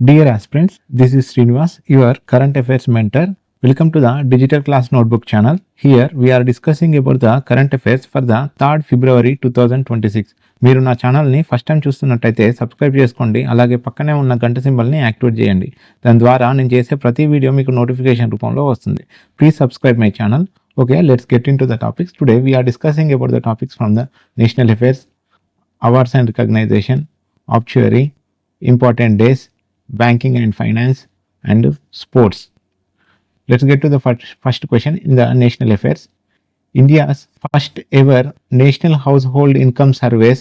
Dear aspirants, this is Srinivas, your current affairs mentor. Welcome to the Digital Class Notebook channel. Here we are discussing about the current affairs for the 3rd February 2026. మీరు నా ఛానల్ని first time చూస్తున్నట్టయితే subscribe చేసుకోండి, అలాగే పక్కనే ఉన్న గంట సింబల్ని యాక్టివేట్ చేయండి. దాని ద్వారా నేను చేసే ప్రతి వీడియో మీకు నోటిఫికేషన్ రూపంలో వస్తుంది. Please subscribe my channel. Okay, let's get into the topics. Today we are discussing about the topics from the national affairs, awards and recognition, obituary, important days, banking and finance, and sports. Let's get to the first question in the national affairs. India's first ever national household income surveys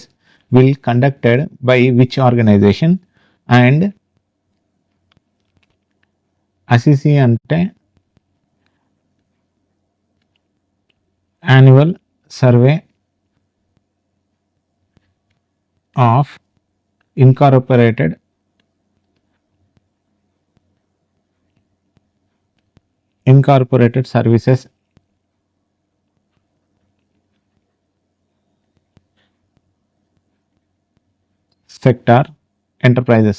will conducted by which organization? And assisi ante annual survey of incorporated services sector enterprises.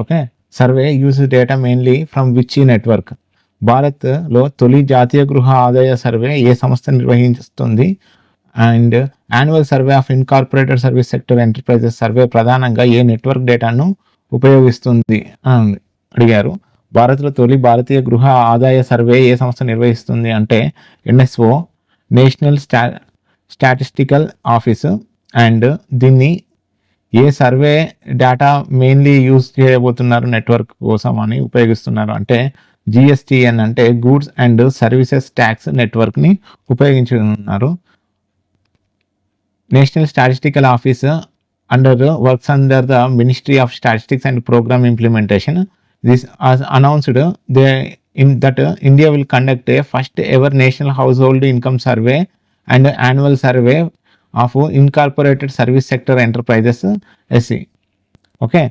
Okay, survey uses data mainly from which network? భారత్లో తొలి జాతీయ గృహ ఆదాయ survey ఏ సంస్థ నిర్వహిస్తుంది? And annual survey of incorporated service sector enterprises survey ప్రధానంగా ఏ network డేటాను ఉపయోగిస్తుంది అని అడిగారు. భారత్లో తొలి భారతీయ గృహ ఆదాయ సర్వే ఏ సంస్థ నిర్వహిస్తుంది అంటే NSO, national statistical office. And దీన్ని ఏ సర్వే డేటా మెయిన్లీ యూజ్ చేయబోతున్నారు నెట్వర్క్ కోసం అని ఉపయోగిస్తున్నారు అంటే జిఎస్టిఎన్ అంటే గూడ్స్ అండ్ సర్వీసెస్ ట్యాక్స్ నెట్వర్క్ని ఉపయోగించుతున్నారు. National statistical office works under the Ministry of Statistics and Program Implementation. This has announced that India will conduct a first ever national household income survey and annual survey of incorporated service sector enterprises SE. Okay,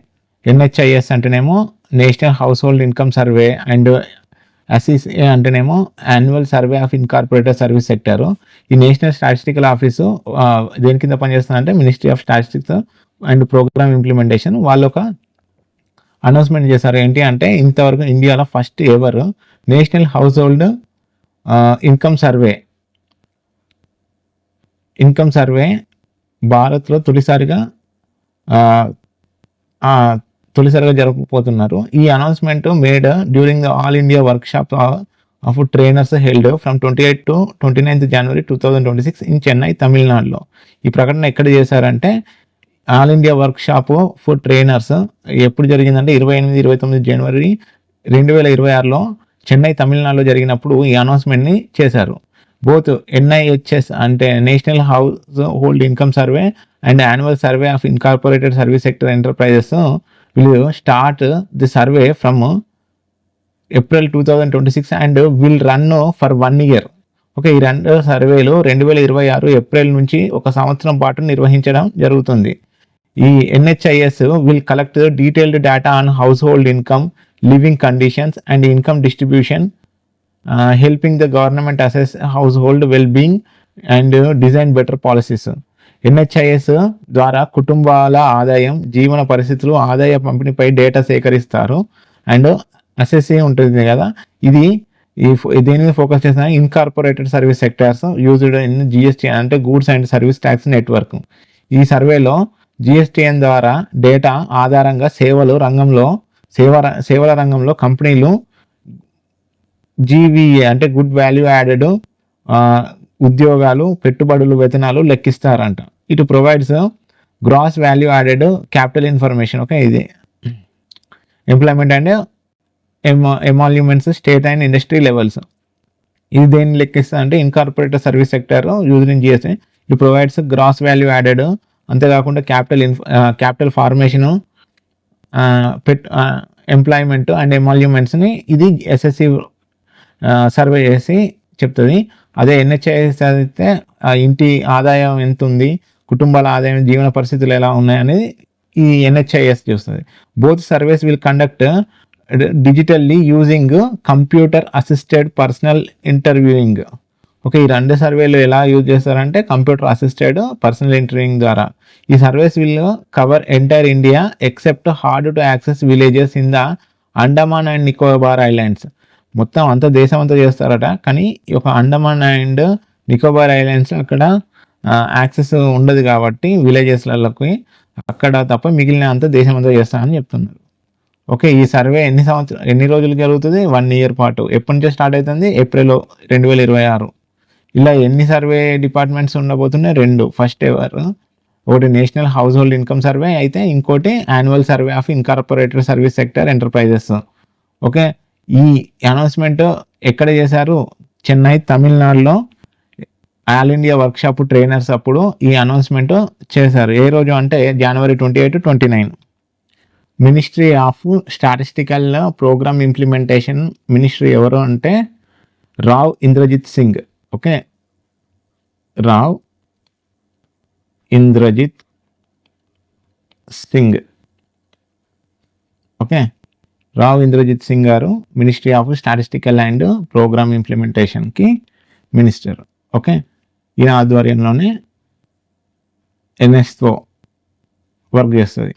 NHIS అంటేనేమో national household income survey and అసిసి అంటేనేమో annual survey of incorporated service sector. ఈ national statistical office దేని కింద పనిచేస్తుందంటే ministry of statistics and programme implementation. వాళ్ళు ఒక announcement చేశారు. ఏంటి అంటే ఇంతవరకు ఇండియాలో first ever national household income survey భారత్లో తొలిసారిగా జరగబోతున్నారు. ఈ announcement made during the all India workshop of trainers held from 28 to 29 January 2026 in Chennai, తమిళనాడులో. ఈ ప్రకటన ఎక్కడ చేశారంటే all India work shop for trainers ఎప్పుడు జరిగిందంటే 28-29 January 2026లో చెన్నై, తమిళనాడులో జరిగినప్పుడు ఈ అనౌన్స్మెంట్ని చేశారు. బోత్ ఎన్ఐహెచ్ఎస్ అంటే national household income survey and annual survey of incorporated service sector enterprises will start the survey from April 2026 and will run for 1 year. Okay, ఈ రెండు సర్వేలు 2026 ఏప్రిల్ నుంచి 1 సంవత్సరం పాటు నిర్వహించడం జరుగుతుంది. ఈ NHIS will collect detailed data on household income, living conditions and income distribution, helping the government assess household well being and design better policies. NHIS ద్వారా కుటుంబాల ఆదాయం, జీవన పరిస్థితులు, ఆదాయ పంపిణీపై డేటా సేకరిస్తారు. అండ్ అసెస్సీ ఉంటుంది కదా, ఇది దేని మీద ఫోకస్ చేసిన incorporated service sectors used in GST అంటే goods and service tax network. ఈ సర్వేలో జిఎస్టీఎన్ ద్వారా డేటా ఆధారంగా సేవల రంగంలో కంపెనీలు జీవీఏ అంటే గుడ్ వాల్యూ యాడెడ్ ఉద్యోగాలు, పెట్టుబడులు, వేతనాలు లెక్కిస్తారంట. It provides gross value added capital information. Okay, ఇది employment and emoluments, state and industry levels. ఇది దేన్ని లెక్కిస్తా అంటే incorporated service sector used in GST. It provides gross value added, అంతేకాకుండా క్యాపిటల్ ఫార్మేషను, ఎంప్లాయ్మెంట్ అండ్ ఎమాల్యూమెంట్స్ని ఇది ఎస్ఎస్సి సర్వే చేసి చెప్తుంది. అదే ఎన్హెచ్ఐఎస్ అయితే ఇంటి ఆదాయం ఎంత ఉంది, కుటుంబాల ఆదాయం, జీవన పరిస్థితులు ఎలా ఉన్నాయి అనేది ఈ ఎన్హెచ్ఐఎస్ చూస్తుంది. Both surveys will conduct digitally using computer assisted personal interviewing. Okay, ఈ 2 సర్వేలు ఎలా యూజ్ చేస్తారంటే కంప్యూటర్ అసిస్టెడ్ పర్సనల్ ఇంటర్వ్యూయింగ్ ద్వారా. ఈ surveys will cover entire India except hard to access villages in the Andaman and Nicobar islands. మొత్తం అంతా దేశం అంతా చేస్తారట, కానీ ఈ ఒక అండమాన్ అండ్ నికోబార్ ఐలాండ్స్ అక్కడ యాక్సెస్ ఉండదు కాబట్టి విలేజెస్లకి, అక్కడ తప్ప మిగిలిన అంతా దేశం అంతా చేస్తారని చెప్తున్నారు. ఓకే, ఈ సర్వే ఎన్ని రోజులు జరుగుతుంది? 1 year పాటు. ఎప్పటి నుంచో స్టార్ట్ అవుతుంది? ఏప్రిల్ 2026. ఇలా ఎన్ని సర్వే డిపార్ట్మెంట్స్ ఉండబోతున్నాయి? 2. ఫస్ట్ ఎవర్ ఒకటి national household income survey అయితే, ఇంకోటి annual survey of incorporated service sector enterprises. Okay, ఈ అనౌన్స్మెంట్ ఎక్కడ చేశారు? చెన్నై, తమిళనాడులో ఆల్ ఇండియా వర్క్షాప్ ట్రైనర్స్ అప్పుడు ఈ అనౌన్స్మెంట్ చేశారు. ఏ రోజు అంటే January 28, 29. Ministry of statistical programme implementation ministry ఎవరు అంటే Rao Inderjit Singh. Okay, Rao Inderjit Singh. Okay, Rao Inderjit Singh garu ministry of statistical and programme ఇంప్లిమెంటేషన్కి మినిస్టర్. ఓకే, ఈయన ఆధ్వర్యంలోనే ఎన్ఎస్ఓ వర్క్ చేస్తుంది.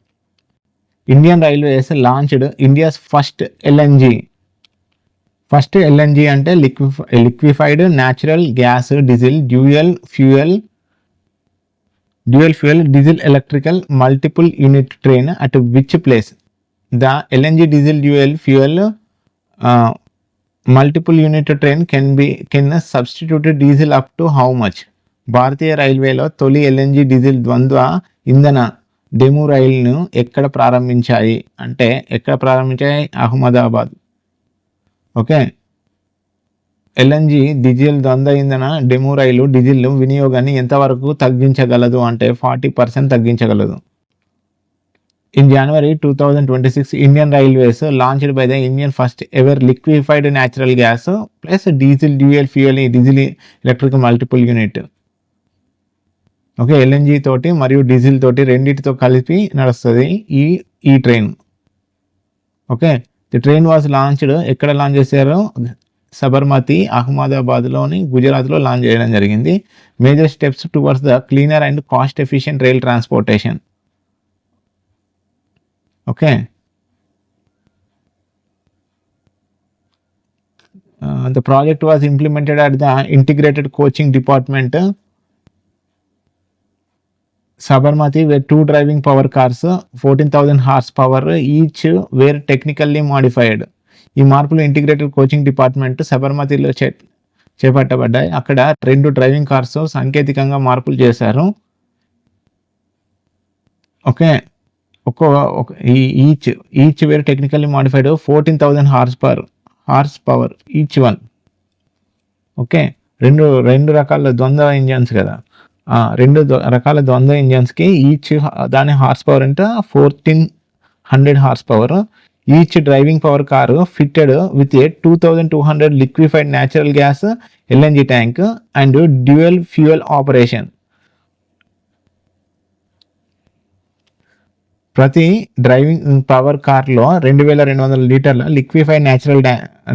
Indian railways launched India's first LNG. First LNG అంటే liquefied natural gas diesel dual fuel diesel electrical multiple unit train at which place? The LNG diesel dual fuel multiple unit train can substitute diesel up to how much? భారతీయ రైల్వేలో తొలి LNG diesel ద్వంద్వ ఇంధన DEMU రైలును ఎక్కడ ప్రారంభించాయి అంటే Ahmedabad. Okay, LNG diesel ద్వంద్వ ఇంధన డెము రైలు డీజిల్ వినియోగాన్ని ఎంతవరకు తగ్గించగలదు అంటే 40% తగ్గించగలదు. In January 2026 Indian railways launched by the Indian first ever liquefied natural gas plus diesel dual fuel diesel electric multiple unit. Okay, LNG తోటి మరియు డీజిల్ తోటి రెండింటితో కలిపి నడుస్తుంది ఈ train. Okay, the train was launched ఎక్కడ లాంచ్ చేశారు? సబర్మతి, అహ్మదాబాద్లోని గుజరాత్లో లాంచ్ చేయడం జరిగింది. Major steps towards the cleaner and cost efficient rail transportation. Okay, the project was implemented at the integrated coaching department Sabarmati, where 2 driving power cars 14,000 horsepower each were technically modified. ఈ మార్పులు integrated coaching department సబర్మతిలో చేపట్టబడ్డాయి. అక్కడ 2 driving cars సాంకేతికంగా మార్పులు చేశారు. Okay, each were technically modified 14,000 horsepower each one. Okay, రెండు రకాల ద్వంద్వ ఇంజన్స్ కదా, 2 రకాల ద్వంద్వ ఇంజన్స్కి ఈచ్ దాని హార్స్ పవర్ అంటే 1400 horsepower. Each driving power car fitted with a 2200 liquefied natural gas LNG tank and dual fuel operation. ప్రతి డ్రైవింగ్ పవర్ కార్లో 2200 లీటర్ల లిక్విఫైడ్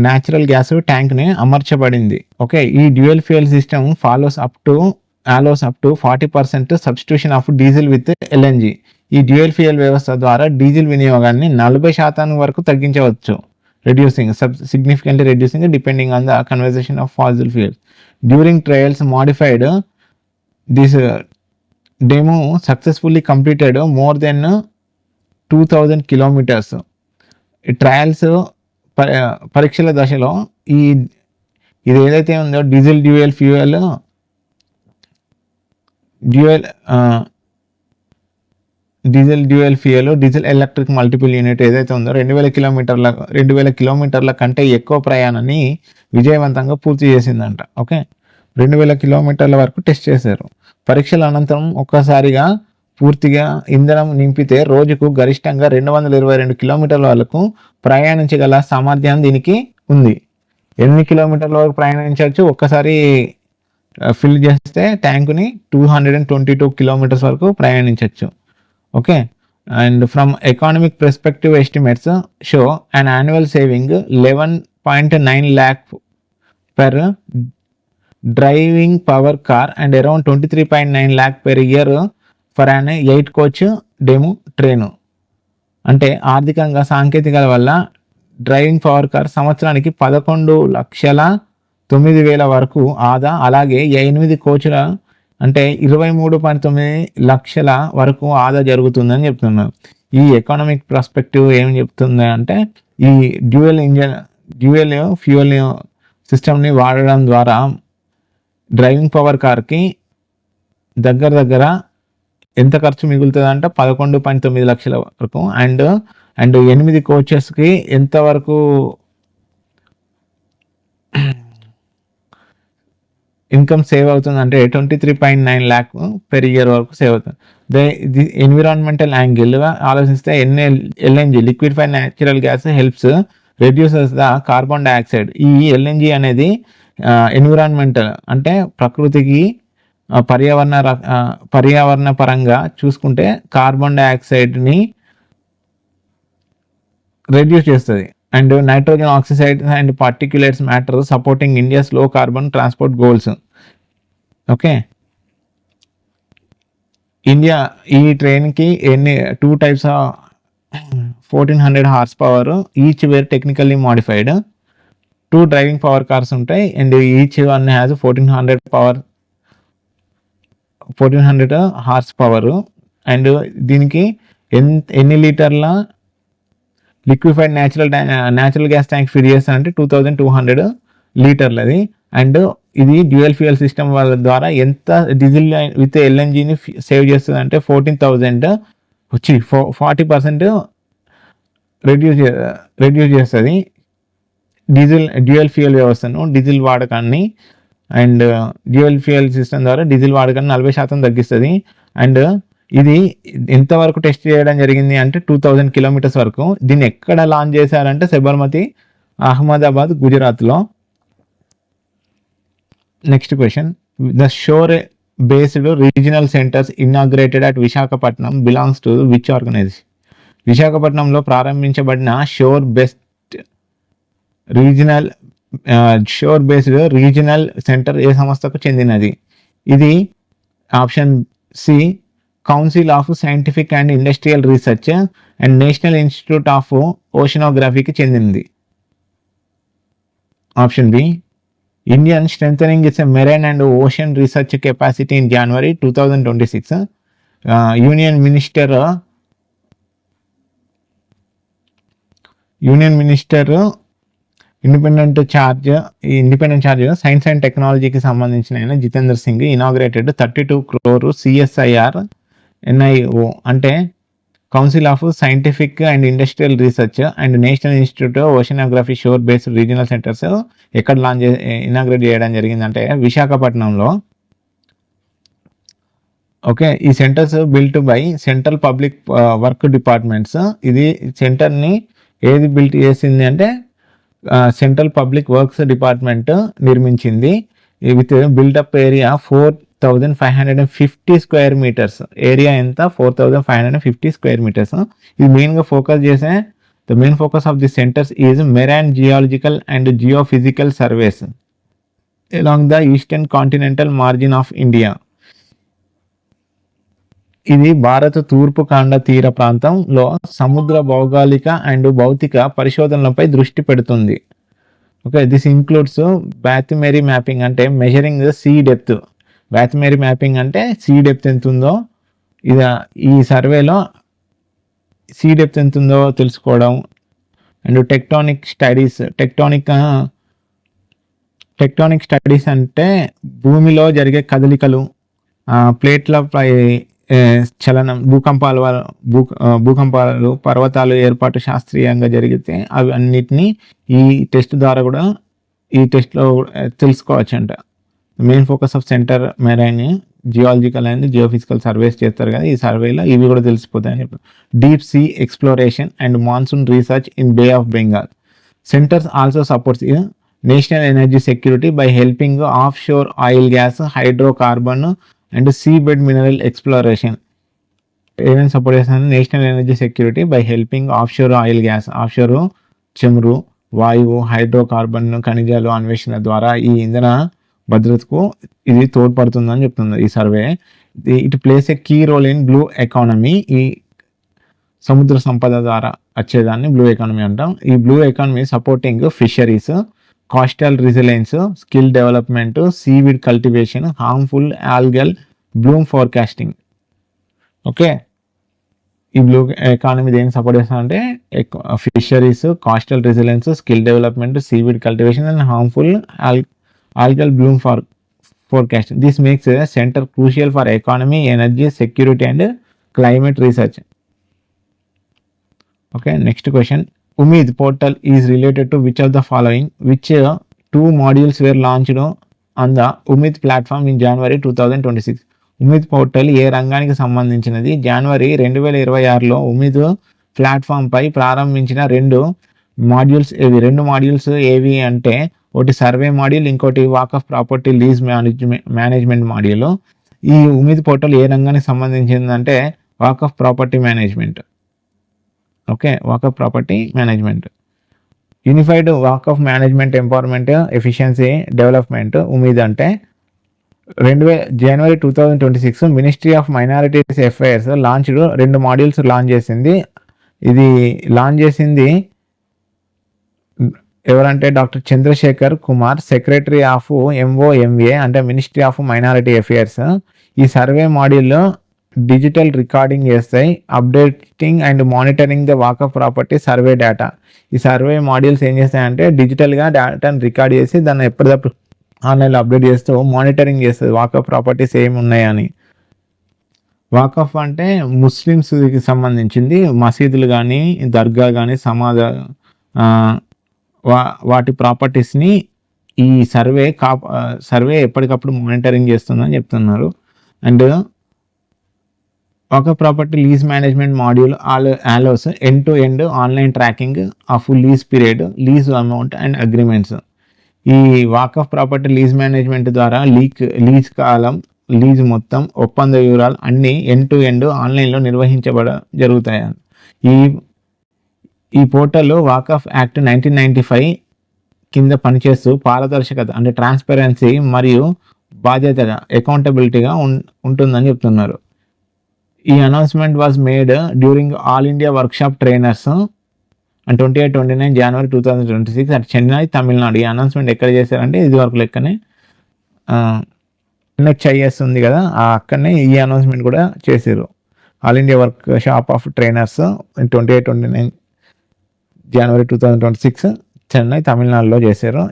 న్యాచురల్ గ్యాస్ ట్యాంక్ని అమర్చబడింది. ఓకే, ఈ dual fuel system allows up to 40% substitution of diesel with LNG. ఈ dual fuel వ్యవస్థ ద్వారా డీజిల్ వినియోగాన్ని 40% వరకు తగ్గించవచ్చు. significantly reducing depending on the conservation of fossil fuels. During trials modified, this demo successfully completed more than 2000 kilometers. Trials పరీక్షల దశలో ఇది ఏదైతే ఉందో diesel dual fuel diesel electric multiple unit ఏదైతే ఉందో 2000 కిలోమీటర్ల కంటే ఎక్కువ ప్రయాణాన్ని విజయవంతంగా పూర్తి చేసిందంట. ఓకే, 2000 కిలోమీటర్ల వరకు టెస్ట్ చేశారు. పరీక్షల అనంతరం ఒక్కసారిగా పూర్తిగా ఇంధనం నింపితే రోజుకు గరిష్టంగా 222 కిలోమీటర్ల వరకు ప్రయాణించగల సామర్థ్యం దీనికి ఉంది. ఎన్ని కిలోమీటర్ల వరకు ప్రయాణించవచ్చు? ఒక్కసారి ఫిల్ చేస్తే ట్యాంకుని 222 కిలోమీటర్స్ వరకు ప్రయాణించవచ్చు. Okay, And from economic perspective, estimates show an annual saving 11.9 lakh per driving power car and around 23.9 lakh per year for an 8 coach demo train. అంటే ఆర్థికంగా సాంకేతికత వల్ల డ్రైవింగ్ పవర్ కార్ సంవత్సరానికి 11,09,000 వరకు ఆదా, అలాగే 8 కోచ్ల అంటే 23.9 లక్షల వరకు ఆదా జరుగుతుందని చెప్తున్నారు. ఈ ఎకనామిక్ పర్స్పెక్టివ్ ఏం చెప్తుంది అంటే ఈ డ్యూయల్ ఫ్యూయల్ సిస్టమ్ని వాడడం ద్వారా డ్రైవింగ్ పవర్ కార్కి దగ్గర ఎంత ఖర్చు మిగులుతుంది అంటే 11.9 లక్షల వరకు. అండ్ 8 కోచెస్కి ఎంతవరకు ఇన్కమ్ సేవ్ అవుతుంది అంటే 23.9 lakh పెర్ ఇయర్ వరకు సేవ్ అవుతుంది. ది ఎన్విరాన్మెంటల్ యాంగిల్గా ఆలోచిస్తే LNG liquefied natural gas helps reduces the carbon dioxide. ఈ ఎల్ఎన్జి అనేది ఎన్విరాన్మెంటల్ అంటే ప్రకృతికి పర్యావరణ పరంగా చూసుకుంటే కార్బన్ డైఆక్సైడ్ని రెడ్యూస్ చేస్తుంది. And nitrogen oxides and particulates matter supporting India's low carbon transport goals. Okay, India ఈ ట్రైన్కి 2 types of 1400 horsepower each were technically modified. 2 driving power cars ఉంటాయి and each one has 1400 horsepower. And దీనికి ఎన్ని లీటర్ల లిక్విఫైడ్ natural gas tank fill చేస్తానంటే 2200 లీటర్లది. And ఇది dual fuel system వాళ్ళ ద్వారా ఎంత డీజిల్ విత్ ఎల్ఎన్జీని సేవ్ చేస్తుంది అంటే 14,000 వచ్చి 40% రెడ్యూస్ చేస్తుంది డ్యూయల్ ఫ్యూయల్ వ్యవస్థను, డీజిల్ వాడకాన్ని. అండ్ డ్యూయల్ ఫ్యూయల్ సిస్టమ్ ద్వారా డీజిల్ వాడకాన్ని 40% తగ్గిస్తుంది. అండ్ ఇది ఎంతవరకు టెస్ట్ చేయడం జరిగింది అంటే 2000 kilometers వరకు. దీన్ని ఎక్కడ లాంచ్ చేశారంటే సబర్మతి, అహ్మదాబాద్, గుజరాత్లో. Next question, the shore based regional centres inaugurated at Visakhapatnam belongs to which organisation? విశాఖపట్నంలో ప్రారంభించబడిన షోర్ బేస్డ్ రీజనల్ సెంటర్ ఏ సంస్థకు చెందినది? ఇది option C council of scientific and industrial research and national institute of ఓషనోగ్రఫీకి చెందింది. Option B Indian strengthening its marine and ocean research capacity in January 2026. Union minister independent charge science and టెక్నాలజీకి సంబంధించిన ఆయన Jitendra Singh inaugurated 32 crore CSIR NIO అంటే Council of scientific and industrial research and national Institute Oceanography shore based regional centres ఎక్కడ inaugurate చేయడం జరిగిందంటే విశాఖపట్నంలో. Okay, ఈ centres built by Central Public Work Departments. ఇది సెంటర్ని ఏది బిల్ట్ చేసింది అంటే సెంట్రల్ పబ్లిక్ వర్క్స్ డిపార్ట్మెంట్ నిర్మించింది. With built-up area 4,550 square meters. Area ఎంత? 4,550 square meters. ఇది మెయిన్గా ఫోకస్ చేసే the main focus of the centres is marine geological and geophysical surveys along the eastern continental margin of India. ఇది భారత తూర్పు ఖండ తీర ప్రాంతంలో సముద్ర భౌగోళిక అండ్ భౌతిక పరిశోధనలపై దృష్టి పెడుతుంది. Okay, this includes bathymetry mapping అంటే measuring the sea depth. Bathymetry mapping అంటే సీ డెప్త్ ఎంత ఉందో, ఇది ఈ సర్వేలో సీ డెప్త్ ఎంత ఉందో తెలుసుకోవడం. అండ్ టెక్టానిక్ స్టడీస్ అంటే భూమిలో జరిగే కదలికలు, ప్లేట్లపై చలనం, భూకంపాలు, పర్వతాలు ఏర్పాటు శాస్త్రీయంగా జరిగితే అవి అన్నిటినీ ఈ టెస్ట్ ద్వారా కూడా ఈ టెస్ట్లో తెలుసుకోవచ్చు అంట. Main focus of centre marine geological and geophysical surveys చేస్తారు కదా, ఈ సర్వేలో ఇవి కూడా తెలిసిపోతాయని చెప్పారు. Deep sea exploration and monsoon research in Bay of Bengal. Centres also supports national energy security by helping offshore oil, gas, hydrocarbon and seabed mineral exploration. ఏమేమి support చేస్తుంది? National energy security by helping offshore oil gas, offshore చమురు, వాయువు, hydrocarbon ఖనిజాలు అన్వేషణ ద్వారా ఈ ఇంధన భద్రతకు ఇది తోడ్పడుతుందని చెప్తుంది ఈ సర్వే. It plays a key role in blue economy. ఈ సముద్ర సంపద ద్వారా వచ్చేదాన్ని బ్లూ ఎకానమీ అంటాం. ఈ blue economy supporting fisheries, coastal resilience, skill development, seaweed cultivation, harmful algal bloom forecasting. Okay, ఈ బ్లూ ఎకానమీ దేనికి సపోర్ట్ చేస్తుందంటే fisheries, coastal resilience, skill development, seaweed cultivation and harmful algal bloom forecasting. This makes a center crucial for economy, energy, security and climate research. Okay, next question. Umeed portal is related to which of the following? Which two modules were launched on the Umeed platform in January 2026? Umeed portal ఏ రంగానికి సంబంధించినది? జనవరి 2026లో ఉమీద్ platform పై ప్రారంభించిన రెండు modules ఏవి అంటే ఒకటి survey module, ఇంకోటి Waqf property lease management module. ఈ ఉమీద్ పోర్టల్ ఏ రంగానికి సంబంధించిందంటే Waqf property management. Okay, Waqf property management. Unified Waqf management empowerment efficiency development Umeed అంటే జనవరి 2026 ministry of minorities affairs launched రెండు మాడ్యూల్స్ లాంచ్ చేసింది. ఇది లాంచ్ చేసింది ఎవరంటే doctor Chandrashekhar Kumar, secretary of MOMA అంటే మినిస్ట్రీ ఆఫ్ మైనారిటీ అఫైర్స్. ఈ సర్వే మాడ్యూల్లో డిజిటల్ రికార్డింగ్ చేస్తాయి, updating and monitoring the walk of property survey data. ఈ సర్వే మాడ్యూల్స్ ఏం చేస్తాయంటే డిజిటల్గా డేటాను రికార్డ్ చేసి దాన్ని ఎప్పటికప్పుడు ఆన్లైన్లో అప్డేట్ చేస్తూ మానిటరింగ్ చేస్తుంది వాక్ ఆఫ్ ప్రాపర్టీస్ ఏమి ఉన్నాయని. వాక్ ఆఫ్ అంటే ముస్లిమ్స్కి సంబంధించింది, మసీదులు కానీ దర్గా కానీ వాటి ప్రాపర్టీస్ని ఈ సర్వే ఎప్పటికప్పుడు మానిటరింగ్ చేస్తుందని చెప్తున్నారు. And Waqf property lease management module allows end to end online tracking of lease period, lease amount and agreements. ఈ Waqf property lease management ద్వారా లీజ్ కాలం, లీజ్ మొత్తం, ఒప్పంద వివరాలు అన్నీ ఎండ్ టు ఎండ్ ఆన్లైన్లో జరుగుతాయి. ఈ పోర్టల్ వాక్ ఆఫ్ యాక్ట్ 1995 కింద పనిచేస్తూ పారదర్శకత అంటే ట్రాన్స్పరెన్సీ మరియు బాధ్యతగా అకౌంటబిలిటీగా ఉంటుందని చెప్తున్నారు. ఈ announcement was made during all India workshop trainers and 28-29 జనవరి 2026 అట్ చెన్నై, తమిళనాడు. ఈ అనౌన్స్మెంట్ ఎక్కడ చేశారంటే ఇది వరకు లెక్కనే NHIS ఉంది కదా, అక్కడనే ఈ అనౌన్స్మెంట్ కూడా చేశారు. All India workshop of trainers 28-29 జనవరి 2026 చెన్నై, తమిళనాడులో చేశారు.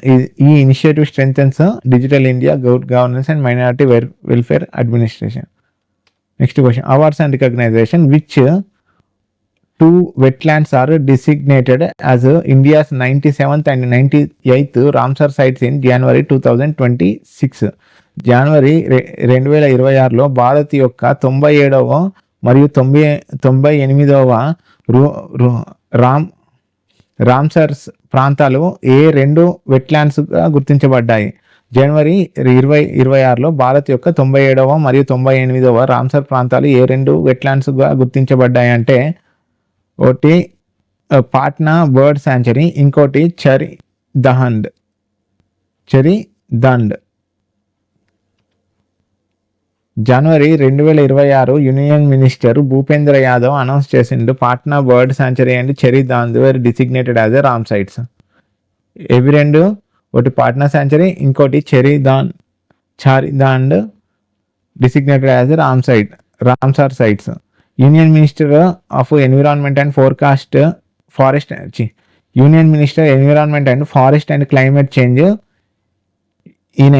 ఈ initiative strengthens digital India, good governance and minority welfare administration. Next question. Awards and recognition. Which two wetlands are designated as India's 97th and 98th Ramsar sites in January 2026. జనవరి 2026లో భారత్ యొక్క 97వ మరియు 98వ Ramsar's ప్రాంతాలు ఏ రెండు వెట్లాండ్స్గా గుర్తించబడ్డాయి? జనవరి 2026లో భారత్ యొక్క 97వ మరియు 98వ రామ్సర్ ప్రాంతాలు ఏ రెండు వెట్లాండ్స్గా గుర్తించబడ్డాయి అంటే ఒకటి పాట్నా బర్డ్ శాంచురీ, ఇంకోటి చరి దండ్. జనవరి 2026 union minister Bhupender Yadav announce చేసిండు Patna bird sanctuary and Chhari Dhand were designated as a Ramsar sites. ఇవి రెండు, ఒకటి పాట్నా శాంచురీ, ఇంకోటి Chhari Dhand designated as a Ramsar sites. Union minister of environment and forest and climate change, ఈయన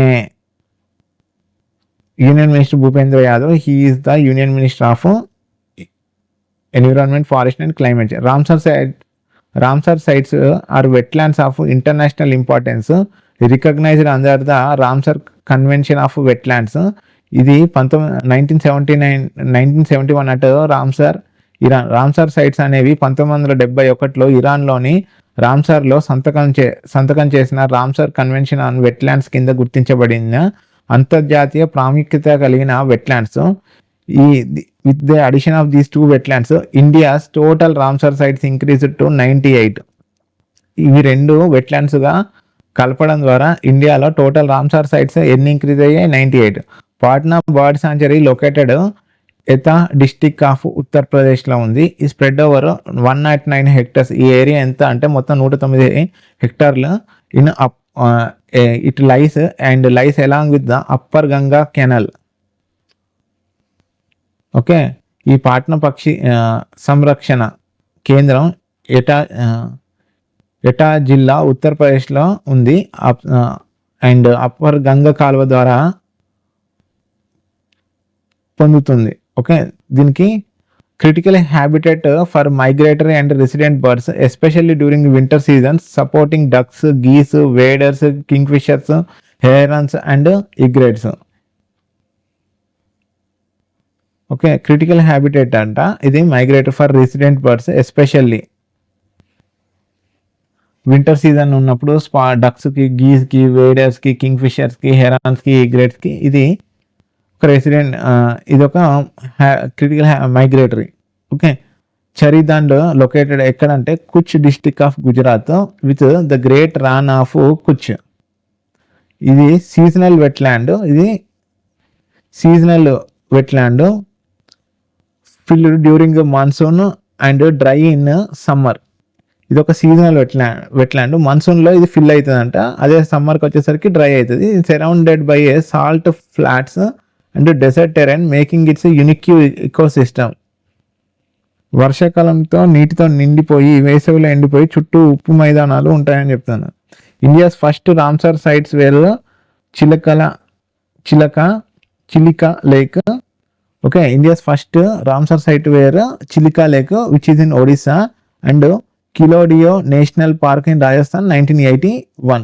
యూనియన్ minister Bhupender Yadav, he is the union minister of environment, forest and climate change. Ramsar sites are wetlands of international importance recognised under the Ramsar Convention of Wetlands. ఇది 1971 అటు Ramsar sites అనేవి 1971లో ఇరాన్లోని రామ్సార్లో సంతకం చేసిన Ramsar convention on wetlands కింద గుర్తించబడిన అంతర్జాతీయ ప్రాముఖ్యత కలిగిన wetlands. With the addition of these two wetlands, India's total Ramsar sites increased to 98. ఇవి రెండు వెట్లాండ్స్గా కలపడం ద్వారా ఇండియాలో టోటల్ రామ్సార్ సైట్స్ ఎన్ని ఇంక్రీజ్ అయ్యాయి? 98. Patna bird sanctuary located Etah district of ఉత్తరప్రదేశ్లో ఉంది. ఈ స్ప్రెడ్ ఓవర్ 109 హెక్టర్స్. ఈ ఏరియా ఎంత అంటే మొత్తం 109 హెక్టార్లు. It lies along with the upper Ganga canal. Okay, ఈ పాట్నా పక్షి సంరక్షణ కేంద్రం ఎటా జిల్లా ఉత్తరప్రదేశ్లో ఉంది. అండ్ అప్పర్ గంగా కాలువ ద్వారా పొందుతుంది. ఓకే, దీనికి critical habitat for migratory and resident birds especially during winter seasons, supporting ducks, geese, waders, kingfishers, herons and egrets. Okay, critical habitat అంట ఇది migratory for resident birds especially winter season ఉన్నప్పుడు డక్స్కి, గీస్కి, వేడర్స్కి, king ఫిషర్స్కి, హెరాన్స్కి, ఇగ్రెట్స్కి ఇది ఒక resident, ఇది ఒక critical migratory. Okay, Chharidhand located ఎక్కడంటే Kutch district of Gujarat with the great Rann of Kutch. ఇది సీజనల్ వెట్లాండ్. ఇది seasonal wetland filled during monsoon and dry in summer. ఇది ఒక సీజనల్ వెట్లాండ్. మాన్సూన్లో ఇది ఫిల్ అవుతుందంట, అదే సమ్మర్కి వచ్చేసరికి డ్రై అవుతుంది. Surrounded by a salt flats and desert terrain making its unique ecosystem. వర్షాకాలంతో నీటితో నిండిపోయి వేసవిలో ఎండిపోయి చుట్టూ ఉప్పు మైదానాలు ఉంటాయని చెప్తాను. India's first Ramsar sites were Chilika lake. Okay, India's first Ramsar site were Chilika lake which is in Odisha and Keoladeo national park in Rajasthan 1981.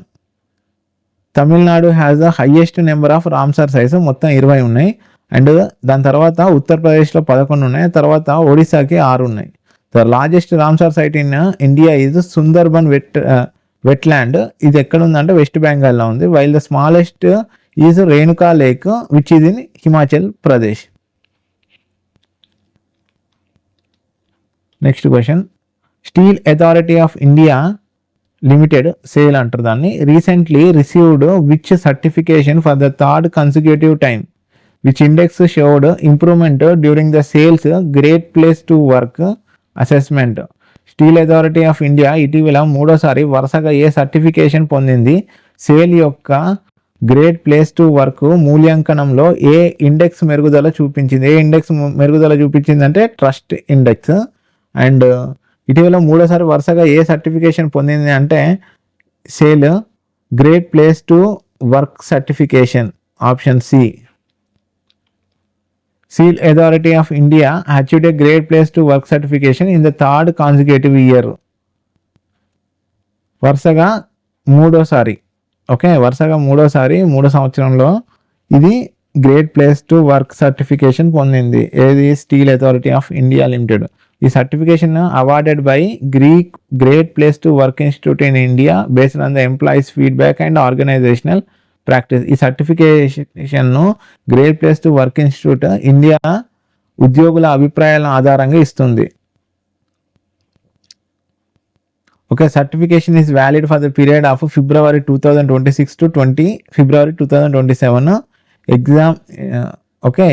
Tamil Nadu has the highest number of Ramsar sites, మొత్తం 20 ఉన్నాయి. అండ్ దాని తర్వాత ఉత్తరప్రదేశ్లో 11 ఉన్నాయి. తర్వాత ఒడిశాకి 6 ఉన్నాయి. The largest Ramsar site in India is Sundarban wetland. ఇది ఎక్కడ ఉందంటే వెస్ట్ బెంగాల్లో ఉంది. While the smallest is Renuka lake which is in Himachal Pradesh. Next question, Steel authority of India Limited SAIL అంటారు దాన్ని, recently received which certification for the third consecutive time which index showed improvement during the SAIL's great place to work assessment. Steel authority of India ఇటీవల 3వ సారి వరుసగా ఏ certification పొందింది? సేల్ యొక్క great place to work మూల్యాంకనంలో ఏ ఇండెక్స్ మెరుగుదల చూపించింది? ఏ ఇండెక్స్ మెరుగుదల చూపించింది అంటే ట్రస్ట్ ఇండెక్స్. అండ్ ఇటీవల 3వ సారి వరుసగా ఏ సర్టిఫికేషన్ పొందింది అంటే SAIL great place to work certification, option C. SAIL Authority of India achieved a great place to work certification in the third consecutive year. వరుసగా 3వ సారి. ఓకే, వరుసగా 3వ సారి 3 సంవత్సరంలో ఇది great place to work certification పొందింది. ఏది? Steel authority of India limited. ఈ certification awarded by great place to work institute in India based on the employees feedback and organisational practice. ఈ సర్టిఫికేషన్ను great place to work institute India ఉద్యోగుల అభిప్రాయాల ఆధారంగా ఇస్తుంది. Okay, certification is valid for the period of February 2026 to February 2027. Exam. Okay,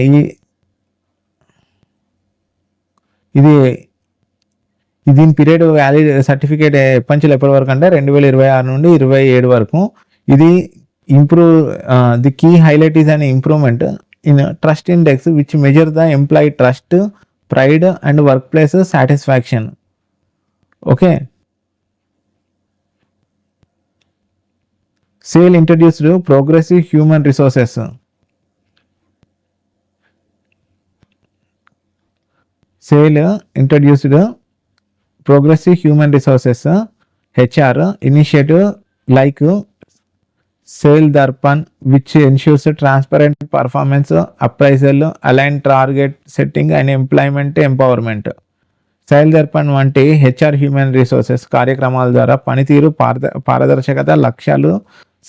దీని period valid certificate ఎప్పటి నుంచి ఎప్పటి వరకు అంటే 2026 నుండి 27 వరకు. ఇది the key highlight is an improvement in trust index which measure the employee trust, pride and workplace satisfaction. Okay, SAIL introduced progressive human resources. SAIL introduced progressive human resources HR initiative like SAIL Darpan which ensures transparent performance appraisal, align target setting and employment empowerment. SAIL Darpan వంటి HR human resources కార్యక్రమాల ద్వారా పనితీరు, పారదర్శకత, లక్ష్యాలు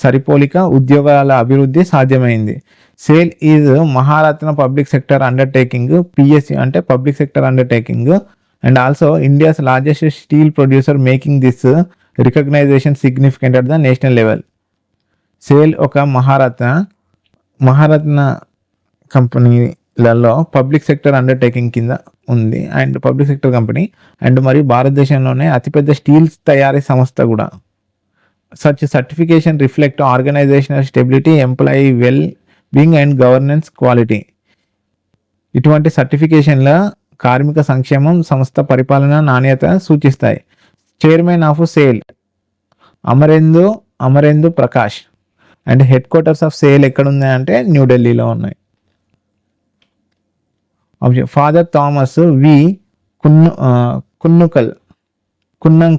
సరిపోలిక, ఉద్యోగాల అభివృద్ధి సాధ్యమైంది. SAIL is Maharatna public sector undertaking, PSC అంటే public sector undertaking, and also India's largest steel producer, making this recognition significant at the national level. SAIL ఒక మహారత్న కంపెనీలలో పబ్లిక్ సెక్టర్ అండర్టేకింగ్ కింద ఉంది, and public sector company, and మరియు భారతదేశంలోనే అతిపెద్ద స్టీల్స్ తయారీ సంస్థ కూడా. Such certification reflect organisational stability, employee well being and governance quality. ఇటువంటి సర్టిఫికేషన్ల కార్మిక సంక్షేమం, సంస్థ పరిపాలన నాణ్యత సూచిస్తాయి. Chairman of SAIL Amarendu Prakash, and headquarters of SAIL ఎక్కడ ఉంది అంటే న్యూఢిల్లీలో ఉన్నాయి. Father Thomas V Kunnunkal.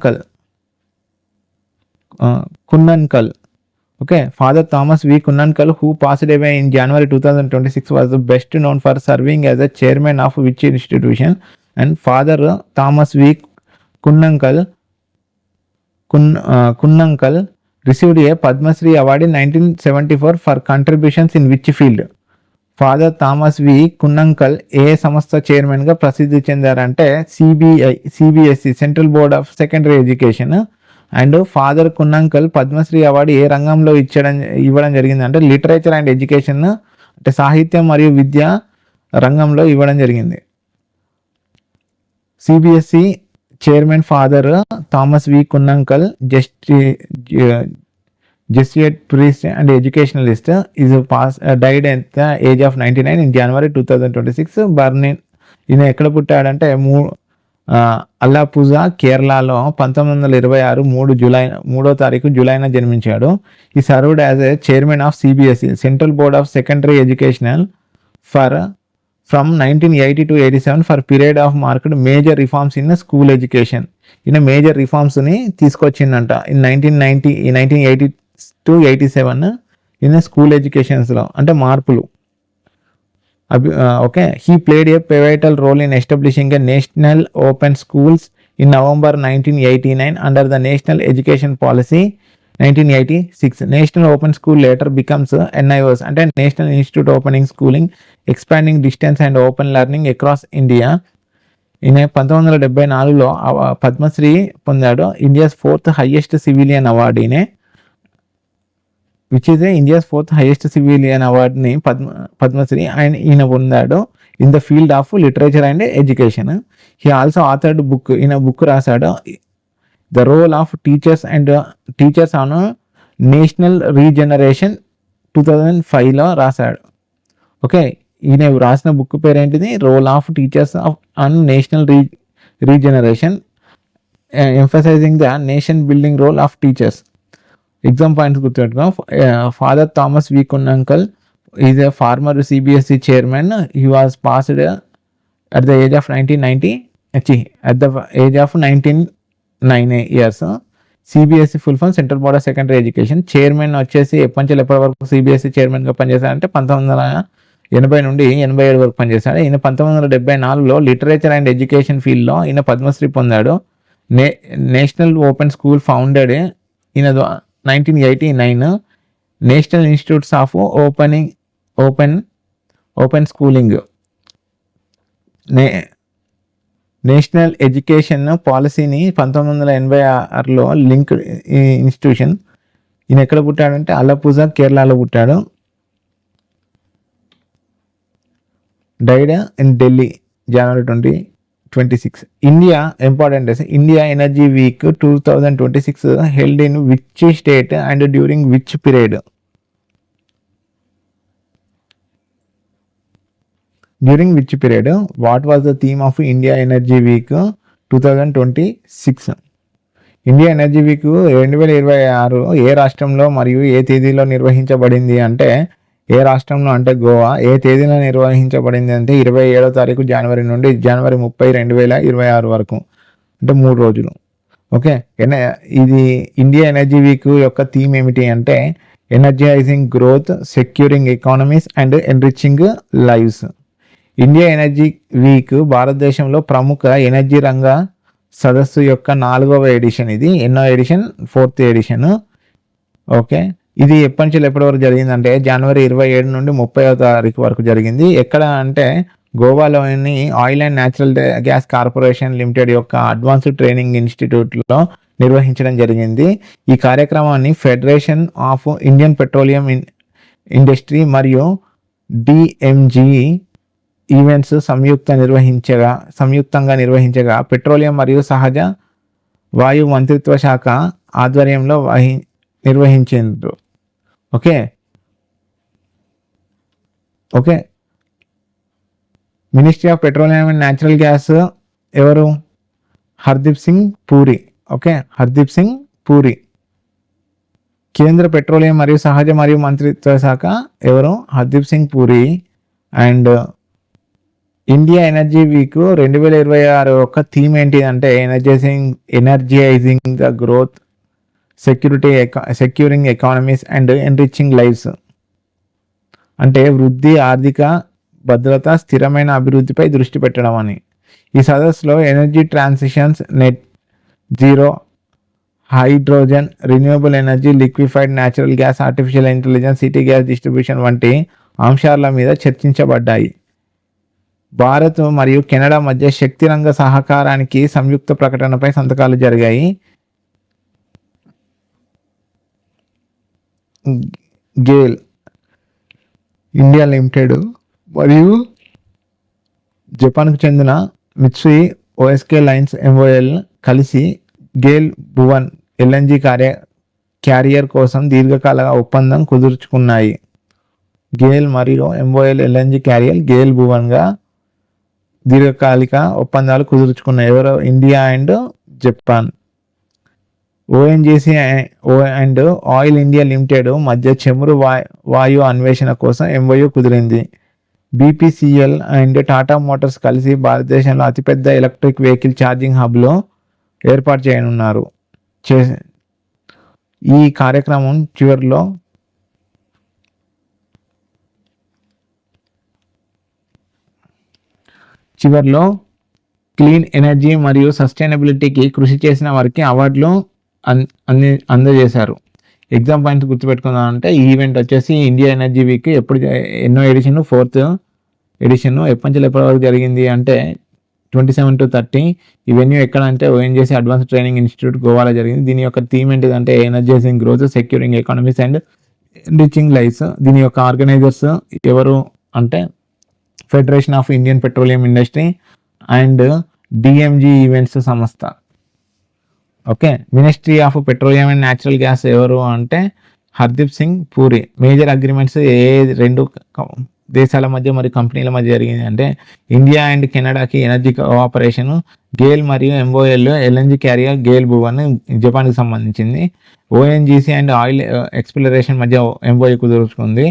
Okay, Father Thomas V. Kunnankal, who passed away in January 2026, was best known for serving as a chairman of which institution? And Father Thomas V. Kunnankal received a Padma Shri award in 1974 for contributions in which field? Father Thomas V Kunnunkal ఏ సంస్థ చైర్మన్గా ప్రసిద్ధి చెందారంటే CBSE, central board of secondary education. And father Kunnunkal Padma Shri award ఏ రంగంలో ఇవ్వడం జరిగింది అంటే లిటరేచర్ అండ్ ఎడ్యుకేషన్, అంటే సాహిత్యం మరియు విద్య రంగంలో ఇవ్వడం జరిగింది. CBSE chairman father Thomas V Kunnunkal, Jesuit priest and educationalist, is died at the age of 99 in January 2026. ఈయన ఎక్కడ పుట్టాడంటే అల్లాపుజా, కేరళలో 1926 3వ తారీఖు జూలైన జన్మించాడు. ఈ served as a chairman of CBSE, central board of secondary educational, from 1980 to 87 for period of marked major reforms in school education. ఈయన major రిఫార్మ్స్ని తీసుకొచ్చిందంట ఇన్ 1980 to 87 ఇన్ స్కూల్ ఎడ్యుకేషన్స్లో, అంటే మార్పులు. Okay, he played a pivotal role in establishing a national open schools in November 1989 under the national education policy 1986. National open school later becomes NIOS, అంటే national institute opening schooling, expanding distance and open learning across India. ఈయన 1974లో పద్మశ్రీ పొందాడు, India's 4th highest civilian award. Which is India's 4th highest civilian అవార్డుని పద్మశ్రీ ఈయన పొందాడు in the field of literature and education. He also authored book, ఈయన book రాశాడు the role of teachers on national regeneration 2005లో రాశాడు. ఓకే, ఈయన రాసిన book పేరేంటిది? Role of teachers on national regeneration, emphasising the nation building role of teachers. Exam points గుర్తుపెట్టుకో. Father Thomas V Kunnunkal is a former CBSE chairman. He was passed at the age of 99 years. CBSE full form central board of secondary education. Chairman వచ్చేసి ఎప్పటి నుంచి ఎప్పటి వరకు CBSE చైర్మన్గా పనిచేశాడంటే 1980 నుండి 87 వరకు పనిచేశాడు. ఈయన 1974లో లిటరేచర్ అండ్ ఎడ్యుకేషన్ ఫీల్డ్లో ఈయన పద్మశ్రీ పొందాడు. నేషనల్ ఓపెన్ స్కూల్ ఫౌండెడ్ ఈయన 1989. National institutes of open schooling, national education పాలసీని 1986లో లింక్ ఇన్స్టిట్యూషన్. ఈయన ఎక్కడ పుట్టాడంటే అల్లపూజా, కేరళలో పుట్టాడు. Died in Delhi January 2026. India important days. India Energy Week 2026 held in which state and during which period? During which period? What was the theme of India Energy Week 2026? India Energy Week 2026 ఏ రాష్ట్రంలో మరియు ఏ తేదీలో నిర్వహించబడింది అంటే ఏ రాష్ట్రంలో అంటే గోవా. ఏ తేదీలో నిర్వహించబడింది అంటే 27వ తారీఖు జనవరి నుండి జనవరి 30, 2026 వరకు, అంటే 3 రోజులు. ఓకే, ఇది ఇండియా ఎనర్జీ వీక్ యొక్క థీమ్ ఏమిటి అంటే energising growth, securing economies and enriching lives. India Energy week భారతదేశంలో ప్రముఖ ఎనర్జీ రంగ సదస్సు యొక్క 4వ ఎడిషన్. ఇది ఎన్నో ఎడిషన్? 4th edition. ఓకే, ఇది ఎప్పటి నుంచి ఎప్పటి వరకు జరిగిందంటే జనవరి 27 నుండి 30వ తారీఖు వరకు జరిగింది. ఎక్కడ అంటే గోవాలోని oil and natural gas corporation limited యొక్క అడ్వాన్స్డ్ ట్రైనింగ్ ఇన్స్టిట్యూట్లో నిర్వహించడం జరిగింది. ఈ కార్యక్రమాన్ని federation of Indian petroleum industry మరియు డిఎంజి ఈవెంట్స్ సంయుక్తంగా నిర్వహించగా పెట్రోలియం మరియు సహజ వాయు మంత్రిత్వ శాఖ ఆధ్వర్యంలో నిర్వహించారు. Okay ministry of petroleum and natural gas ఎవరు? హర్దీప్ సింగ్ పూరి. హర్దీప్ సింగ్ పూరి. కేంద్ర పెట్రోలియం మరియు సహజ మరియు మంత్రిత్వ శాఖ ఎవరు? Hardeep Singh Puri. And India Energy Week 2026 యొక్క థీమ్ ఏంటి అంటే energising the growth, securing economies and enriching lifes. అంటే వృద్ధి, ఆర్థిక భద్రత, స్థిరమైన అభివృద్ధిపై దృష్టి పెట్టడం అని. ఈ సదస్సులో energy transitions, net zero, hydrogen, renewable energy, liquefied natural gas, artificial intelligence, city gas distribution వంటి అంశాల మీద చర్చించబడ్డాయి. భారత్ మరియు కెనడా మధ్య శక్తి రంగ సహకారానికి సంయుక్త ప్రకటనపై సంతకాలు జరిగాయి. గేల్ ఇండియా లిమిటెడ్ మరియు జపాన్కు చెందిన మిత్సుయి ఓఎస్కే లైన్స్ ఎంఓఎల్ కలిసి గేల్ భువన్ ఎల్ఎన్జీ క్యారియర్ కోసం దీర్ఘకాల ఒప్పందం కుదుర్చుకున్నాయి. గేల్ మరియు ఎంఓఎల్ ఎల్ఎన్జీ క్యారియర్ గేల్ భువన్గా దీర్ఘకాలిక ఒప్పందాలు కుదుర్చుకున్నాయి. ఎవరో? India and Japan. ONGC and oil India limited మధ్య చమురు వాయు అన్వేషణ కోసం ఎంఓయూ కుదిరింది. బీపీసీఎల్ అండ్ టాటా మోటార్స్ కలిసి భారతదేశంలో అతిపెద్ద ఎలక్ట్రిక్ వెహికల్ ఛార్జింగ్ హబ్లో ఏర్పాటు చేయనున్నారు. ఈ కార్యక్రమం చివరిలో క్లీన్ ఎనర్జీ మరియు సస్టైనబిలిటీకి కృషి చేసిన వారికి అవార్డులు అందజేశారు. ఎగ్జామ్ పాయింట్స్ గుర్తుపెట్టుకుందామంటే ఈ ఈవెంట్ వచ్చేసి ఇండియా ఎనర్జీ వీక్ ఎన్నో ఎడిషన్, 4th ఎడిషన్. ఎప్పటి నుంచి ఎప్పటి వరకు జరిగింది అంటే 27 to 30. ఈ వెన్యూ ఎక్కడ అంటే ఓఎన్జీసీ అడ్వాన్స్ ట్రైనింగ్ ఇన్స్టిట్యూట్ గోవాలో జరిగింది. దీని యొక్క థీమ్ ఏంటిదంటే energising growth, securing economies and enriching lifes. దీని యొక్క ఆర్గనైజర్స్ ఎవరు అంటే federation of Indian petroleum industry and DMG events సంస్థ. Ministry of petroleum and natural gas ఎవరు అంటే హర్దీప్ సింగ్ పూరి. మేజర్ అగ్రిమెంట్స్ ఏ రెండు దేశాల మధ్య మరియు కంపెనీల మధ్య జరిగింది అంటే ఇండియా అండ్ కెనడాకి ఎనర్జీ కోఆపరేషన్, గేల్ మరియు MOL LNG carrier GAIL Bhuvan జపాన్కి సంబంధించింది. ఓఎన్జీసీ అండ్ ఆయిల్ ఎక్స్ప్లోరేషన్ మధ్య ఎంఓయూ కుదుర్చుకుంది.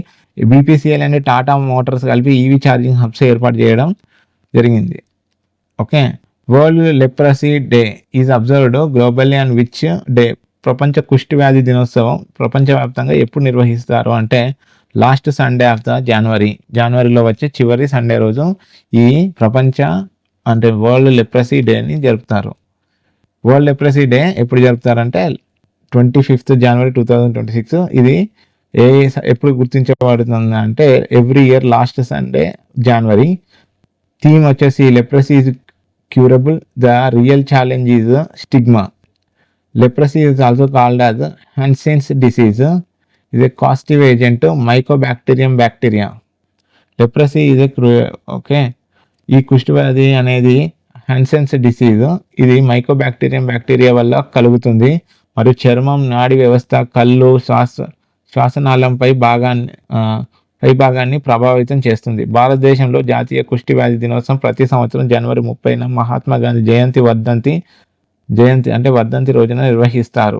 బీపీసీఎల్ అండ్ టాటా మోటార్స్ కలిపి ఈవీ ఛార్జింగ్ హబ్స్ ఏర్పాటు చేయడం జరిగింది. World leprosy day is observed globally and which day? ప్రపంచ కుష్టి వ్యాధి దినోత్సవం ప్రపంచవ్యాప్తంగా ఎప్పుడు నిర్వహిస్తారు అంటే లాస్ట్ సండే ఆఫ్ ద జనవరిలో వచ్చే చివరి సండే రోజు ఈ వరల్డ్ లెప్రసీ డేని జరుపుతారు. వరల్డ్ లెప్రసీ డే ఎప్పుడు జరుపుతారంటే 25th January 2026. ఇది ఎప్పుడు గుర్తించబడుతుంది అంటే ఎవ్రీ ఇయర్ లాస్ట్ సండే జనవరి. థీమ్ వచ్చేసి leprosy is curable, the real challenge is stigma. Leprosy is also called as Hansen's disease. ఇది causative agent mycobacterium bacteria. Leprosy is ఈ కుష్ఠవ్యాధి అనేది హన్సెన్స్ డిసీజ్. ఇది మైకోబాక్టీరియం బ్యాక్టీరియా వల్ల కలుగుతుంది మరియు చర్మం, నాడీ వ్యవస్థ, కళ్ళు, శ్వాసనాళంపై భాగాన్ని ప్రభావితం చేస్తుంది. భారతదేశంలో జాతీయ కుష్టి వ్యాధి దినోత్సవం ప్రతి సంవత్సరం జనవరి 30న మహాత్మా గాంధీ జయంతి వర్ధంతి రోజున నిర్వహిస్తారు.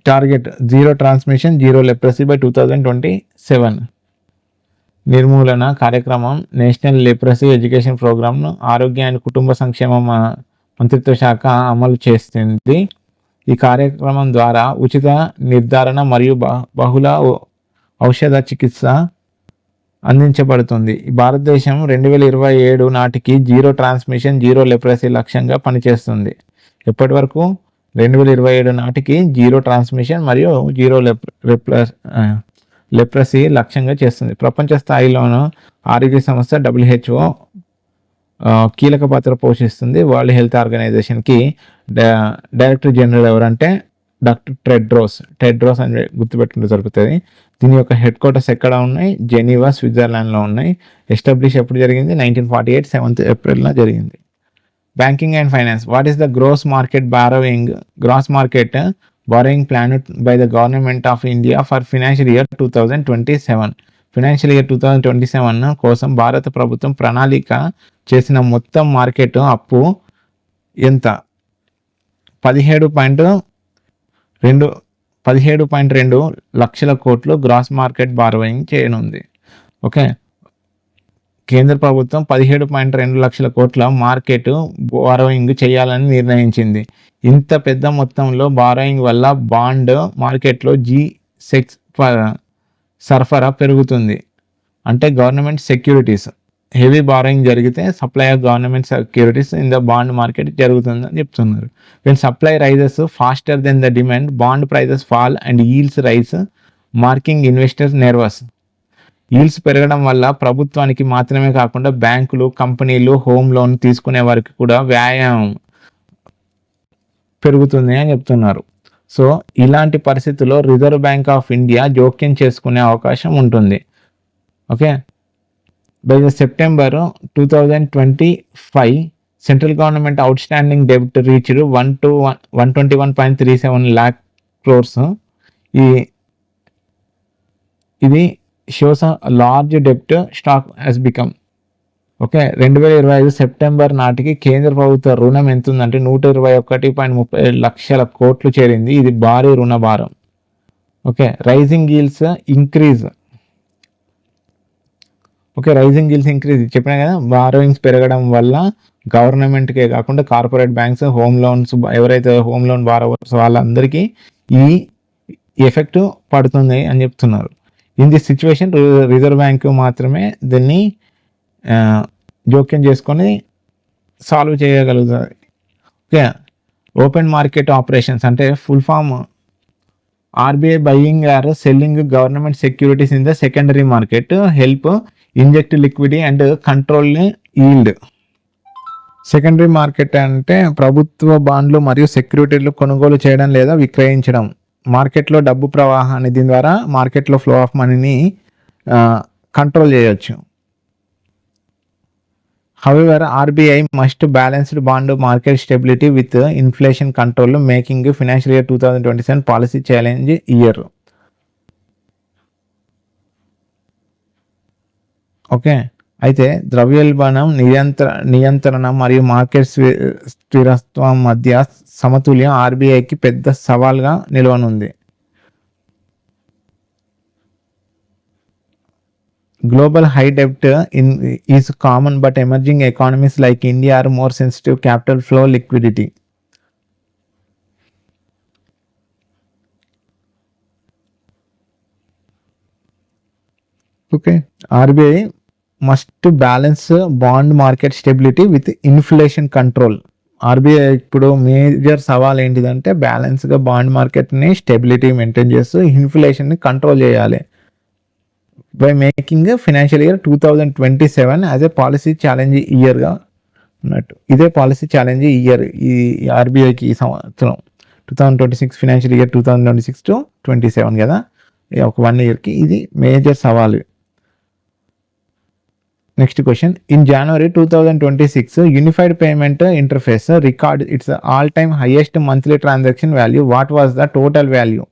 Target zero transmission, zero leprosy by 2027. నిర్మూలన కార్యక్రమం నేషనల్ లెప్రసీ ఎడ్యుకేషన్ ప్రోగ్రామ్ను ఆరోగ్య అండ్ కుటుంబ సంక్షేమ మంత్రిత్వ శాఖ అమలు చేస్తుంది. ఈ కార్యక్రమం ద్వారా ఉచిత నిర్ధారణ మరియు బహుళ ఔషధ చికిత్స అందించబడుతుంది. భారతదేశం 2027 నాటికి జీరో ట్రాన్స్మిషన్, జీరో లెప్రసీ లక్ష్యంగా పనిచేస్తుంది. ఎప్పటి వరకు? 2027 నాటికి జీరో ట్రాన్స్మిషన్ మరియు జీరో లెప్రసీ లక్ష్యంగా చేస్తుంది. ప్రపంచ స్థాయిలోనూ ఆరోగ్య సంస్థ WHO కీలక పాత్ర పోషిస్తుంది. వరల్డ్ హెల్త్ ఆర్గనైజేషన్కి డైరెక్టర్ జనరల్ ఎవరంటే డాక్టర్ టెడ్రోస్ అని గుర్తుపెట్టుకుంటే దొరుకుతుంది. దీని యొక్క హెడ్ క్వార్టర్స్ ఎక్కడ ఉన్నాయి? జెనీవా, స్విట్జర్లాండ్లో ఉన్నాయి. ఎస్టాబ్లిష్ ఎప్పుడు జరిగింది? 1948 7th ఏప్రిల్లో జరిగింది. Banking and finance. What is the gross market borrowing planned by the Government of India for financial year 2027? Financial year 2027 కోసం భారత ప్రభుత్వం ప్రణాళిక చేసిన మొత్తం మార్కెట్ అప్పు ఎంత? 17.2 లక్షల కోట్లు గ్రాస్ మార్కెట్ బారోయింగ్ చేయనుంది. ఓకే, కేంద్ర ప్రభుత్వం 17.2 లక్షల కోట్ల మార్కెట్ బారోయింగ్ చేయాలని నిర్ణయించింది. ఇంత పెద్ద మొత్తంలో బారోయింగ్ వల్ల బాండ్ మార్కెట్లో G-Sec సరఫరా పెరుగుతుంది. అంటే గవర్నమెంట్ సెక్యూరిటీస్ హెవీ బారోయింగ్ జరిగితే supply of government securities in the bond market జరుగుతుందని చెప్తున్నారు. When supply rises faster than the demand, bond prices fall and yields rise, marking investors nervous. Yields పెరగడం వల్ల ప్రభుత్వానికి మాత్రమే కాకుండా బ్యాంకులు, కంపెనీలు, హోమ్ లోన్ తీసుకునే వారికి కూడా వ్యాయామం పెరుగుతుంది అని చెప్తున్నారు. సో ఇలాంటి పరిస్థితుల్లో రిజర్వ్ బ్యాంక్ ఆఫ్ ఇండియా జోక్యం చేసుకునే అవకాశం ఉంటుంది. Okay, by the September 2025 central government outstanding డెబ్ట్ రీచ్డ్ 121.37 lakh crores. ఇది షోస్ లార్జ్ డెబ్ట్ stock has become. Okay, 2025 September నాటికి కేంద్ర ప్రభుత్వ రుణం ఎంత ఉందంటే 121.30 లక్షల కోట్లు చేరింది. ఇది భారీ రుణ భారం. Okay, rising yields increase. Okay, rising yields increase చెప్పినా కదా, బారోయింగ్స్ పెరగడం వల్ల గవర్నమెంట్కే కాకుండా కార్పొరేట్ బ్యాంక్స్, హోమ్ లోన్స్, ఎవరైతే హోమ్ లోన్ బారోవర్స్ వాళ్ళందరికీ ఈ ఎఫెక్ట్ పడుతుంది అని చెప్తున్నారు. In this situation reserve bank మాత్రమే దీన్ని జోక్యం చేసుకొని సాల్వ్ చేయగలుగుతుంది. ఓకే, ఓపెన్ మార్కెట్ ఆపరేషన్స్ అంటే full form RBI buying or selling government securities in the secondary market help inject liquidity and control yield. Secondary market అంటే ప్రభుత్వ బాండ్లు మరియు సెక్యూరిటీలు కొనుగోలు చేయడం లేదా విక్రయించడం. మార్కెట్లో డబ్బు ప్రవాహాన్ని, దీని ద్వారా మార్కెట్లో ఫ్లో ఆఫ్ మనీని కంట్రోల్ చేయొచ్చు. However, RBI must balance bond market stability with inflation control, making financial year 2027 policy challenge year. Okay, అయితే ద్రవ్యోల్బణం నియంత్రణ మరియు మార్కెట్ స్థిరత్వం మధ్య సమతుల్యం RBIకి పెద్ద సవాల్గా నిలవనుంది. Global high debt is common, but emerging economies like India are more sensitive capital flow liquidity. Okay, RBI must balance bond market stability with inflation control. RBI ఇప్పుడు major సవాల్ ఏంటిదంటే బ్యాలెన్స్గా బాండ్ మార్కెట్ని స్టెబిలిటీ మెయింటైన్ చేస్తూ ఇన్ఫ్లేషన్ని control చేయాలి. By making financial year 2027 as a policy challenge ఇయర్గా ఉన్నట్టు. ఇదే పాలసీ ఛాలెంజ్ ఇయర్ ఈ ఆర్బీఐకి ఈ సంవత్సరం 2026 ఫైనాన్షియల్ ఇయర్ 2026 to 27 కదా, ఒక 1 yearకి ఇది మేజర్ సవాల్. Next question. In January 2026 unified payment interface record its all time highest monthly transaction value. What was the total value?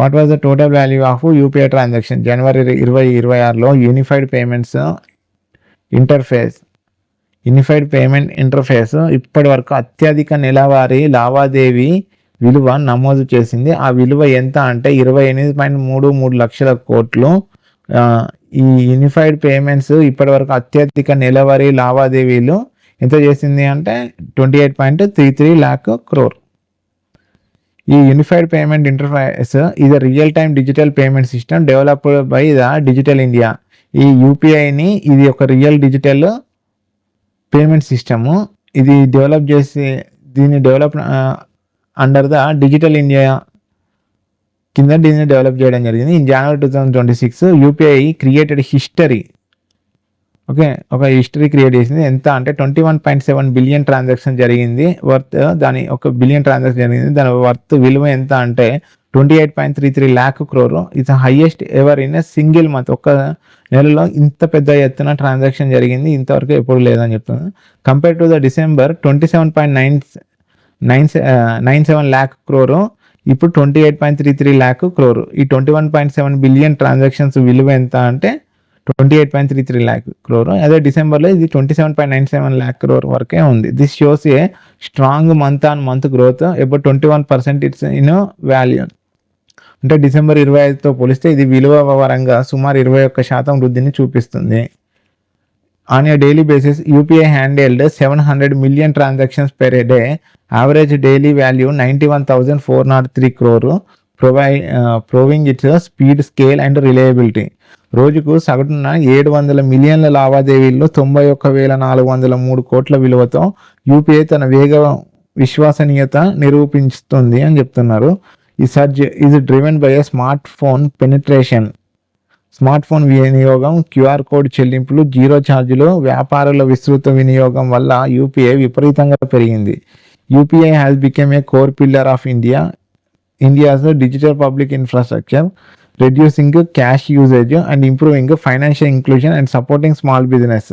What was the total value of UPI transaction January 2026లో? Unified payment interface ఇప్పటి వరకు అత్యధిక నెలవారీ లావాదేవీ విలువ నమోదు చేసింది. ఆ విలువ ఎంత అంటే 28.33 లక్షల కోట్లు. ఈ యూనిఫైడ్ పేమెంట్స్ ఇప్పటి వరకు అత్యధిక నెలవారీ లావాదేవీలు ఎంత చేసింది అంటే 28.33 lakh crore. ఈ యూనిఫైడ్ పేమెంట్ ఇంటర్ఫేస్ ఇది real time digital payment system developed by the digital India. ఈ యూపీఐని ఇది ఒక రియల్ డిజిటల్ పేమెంట్ సిస్టము. ఇది డెవలప్ చేసి దీన్ని develop under the digital India కింద దీన్ని డెవలప్ చేయడం జరిగింది. In January 2026 UPI created history. Okay, ఒక హిస్టరీ క్రియేట్ చేసింది. ఎంత అంటే 21.7 బిలియన్ ట్రాన్సాక్షన్ జరిగింది. వర్త్ దాని ఒక బిలియన్ ట్రాన్సాక్షన్ జరిగింది. దాని వర్త్ విలువ ఎంత అంటే 28.33 lakh crore. It's highest ever in single month. ఒక్క నెలలో ఇంత పెద్ద ఎత్తున ట్రాన్సాక్షన్ జరిగింది ఇంతవరకు ఎప్పుడు లేదని చెప్తున్నాను. Compare to the December 27.97 lakh crore, ఇప్పుడు 28.33 lakh crore. ఈ 21.7 బిలియన్ ట్రాన్సాక్షన్స్ విలువ ఎంత అంటే 28.33 lakh crore. అదే డిసెంబర్లో ఇది 27.97 lakh crore వరకే ఉంది. This shows a strong month on month growth about 21% it's in value. అంటే డిసెంబర్ 25తో పోలిస్తే ఇది విలువ పరంగా సుమారు 21% వృద్ధిని చూపిస్తుంది. On a daily basis UPI handled 700 million transactions per day. Average daily value 91,403 crore, proving its speed, scale and reliability. రోజుకు సగటున 700 మిలియన్ల లావాదేవీల్లో 91,403 కోట్ల విలువతో యూపీఐ తన వేగ విశ్వసనీయత నిరూపిస్తుంది అని చెప్తున్నారు. ఈ surge is driven by a smart phone penetration. Smart phone వినియోగం, క్యూఆర్ కోడ్ చెల్లింపులు, జీరో ఛార్జీలు, వ్యాపారుల విస్తృత వినియోగం వల్ల యూపీఐ విపరీతంగా పెరిగింది. UPI has become a core pillar of India's digital public infrastructure, reducing cash usage and improving financial inclusion and supporting small business.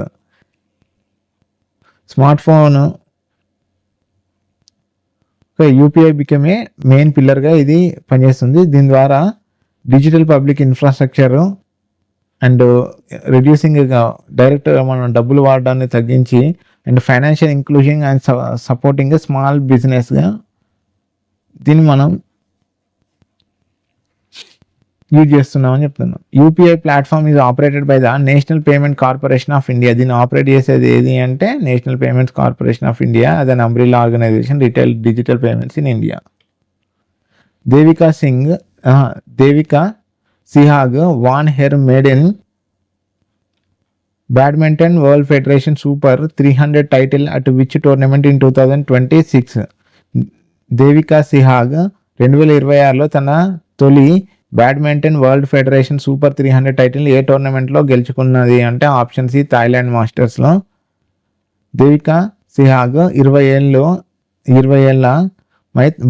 Smartphone UPI become a main పిల్లర్గా ఇది పనిచేస్తుంది. దీని ద్వారా digital public infrastructure and reducing direct మనం డబ్బులు వాడడాన్ని తగ్గించి and financial inclusion and supporting small బిజినెస్గా దీన్ని మనం యూజ్ చేస్తున్నామని చెప్తున్నాం. UPI platform is operated by the national payment corporation of India. దీన్ని ఆపరేట్ చేసేది ఏది అంటే national payments corporation of India. అదే an umbrella organisation retail digital payments in India. Devika Sihag won her medal badminton world federation super 300 title at which tournament in 2026. Devika Sihag 2026లో తన తొలి badminton world federation super 300 title ఏ టోర్నమెంట్లో గెలుచుకున్నది అంటే ఆప్షన్ సి థాయిలాండ్ మాస్టర్స్లో. దేవికా సిహాగ్ 20 ఏళ్ళ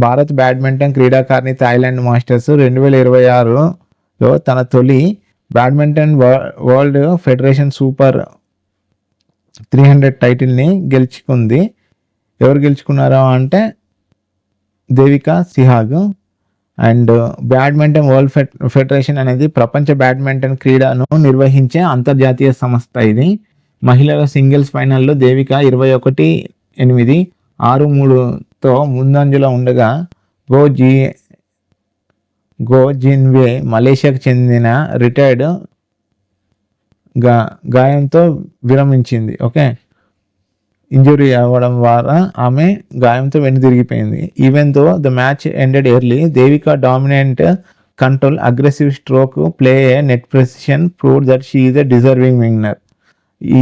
భారత్ బ్యాడ్మింటన్ క్రీడాకారిణి. థాయిలాండ్ మాస్టర్స్ 2026లో తన తొలి బ్యాడ్మింటన్ వరల్డ్ ఫెడరేషన్ సూపర్ 300 టైటిల్ని గెలుచుకుంది. ఎవరు గెలుచుకున్నారో అంటే Devika Sihag. And badminton world federation అనేది ప్రపంచ బ్యాడ్మింటన్ క్రీడను నిర్వహించే అంతర్జాతీయ సంస్థ. ఇది మహిళల సింగిల్స్ ఫైనల్లో దేవిక 21-8, 6-3తో ముందంజలో ఉండగా గో జిన్వే మలేషియాకు చెందిన రిటైర్డ్ గాయంతో విరమించింది. ఓకే, ఇంజురీ అవ్వడం ద్వారా ఆమె గాయంతో వెనుదిరిగిపోయింది. Even though the match ended early, Devika dominant control, aggressive stroke play, net precision proved that she is a deserving winner. ఈ